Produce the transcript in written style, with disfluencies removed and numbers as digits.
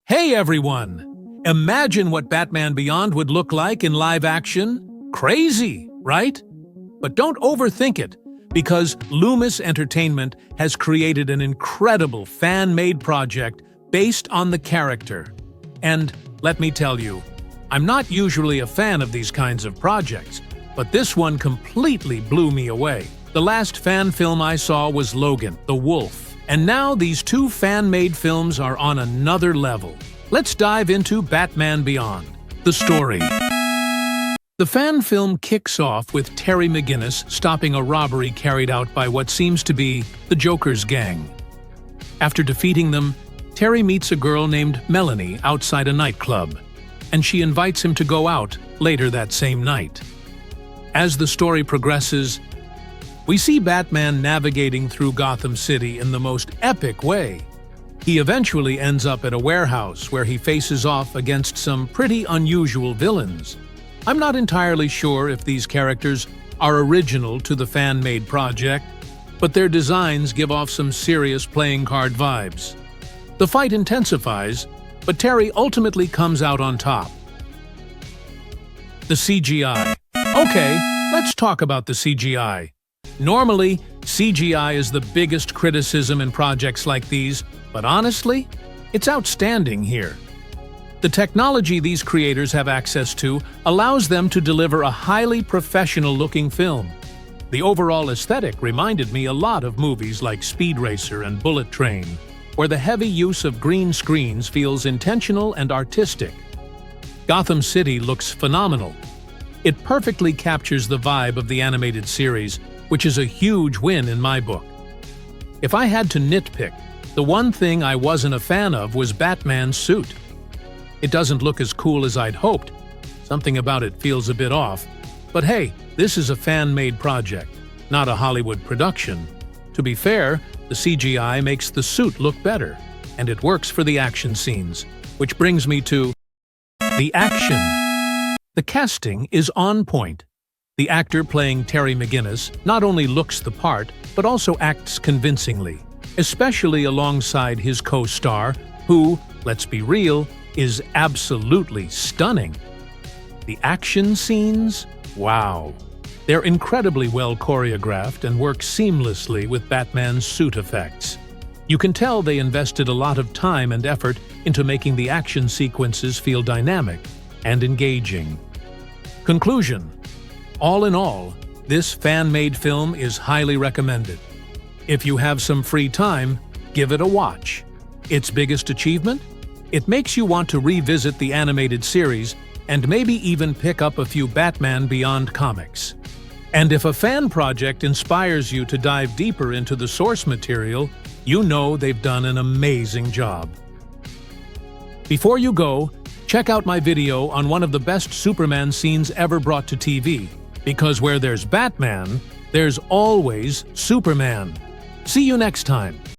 Hey everyone! Imagine what Batman Beyond would look like in live action. Crazy, right? But don't overthink it, because Lumis Entertainment has created an incredible fan-made project based on the character. And let me tell you, I'm not usually a fan of these kinds of projects, but this one completely blew me away. The last fan film I saw was Logan, the Wolf. And now these two fan-made films are on another level. Let's dive into Batman Beyond. The story. The fan film kicks off with Terry McGinnis stopping a robbery carried out by what seems to be the Joker's gang. After defeating them, Terry meets a girl named Melanie outside a nightclub, and she invites him to go out later that same night. As the story progresses, we see Batman navigating through Gotham City in the most epic way. He eventually ends up at a warehouse where he faces off against some pretty unusual villains. I'm not entirely sure if these characters are original to the fan-made project, but their designs give off some serious playing card vibes. The fight intensifies, but Terry ultimately comes out on top. The CGI. Okay, let's talk about the CGI. Normally, CGI is the biggest criticism in projects like these, but honestly, it's outstanding here. The technology these creators have access to allows them to deliver a highly professional-looking film. The overall aesthetic reminded me a lot of movies like Speed Racer and Bullet Train, where the heavy use of green screens feels intentional and artistic. Gotham City looks phenomenal. It perfectly captures the vibe of the animated series, which is a huge win in my book. If I had to nitpick, the one thing I wasn't a fan of was Batman's suit. It doesn't look as cool as I'd hoped. Something about it feels a bit off. But hey, this is a fan-made project, not a Hollywood production. To be fair, the CGI makes the suit look better, and it works for the action scenes, which brings me to the action. The casting is on point. The actor playing Terry McGinnis not only looks the part, but also acts convincingly, especially alongside his co-star, who, let's be real, is absolutely stunning. The action scenes? Wow. They're incredibly well choreographed and work seamlessly with Batman's suit effects. You can tell they invested a lot of time and effort into making the action sequences feel dynamic and engaging. Conclusion. All in all, this fan-made film is highly recommended. If you have some free time, give it a watch. Its biggest achievement? It makes you want to revisit the animated series and maybe even pick up a few Batman Beyond comics. And if a fan project inspires you to dive deeper into the source material, you know they've done an amazing job. Before you go, check out my video on one of the best Superman scenes ever brought to TV. Because where there's Batman, there's always Superman. See you next time.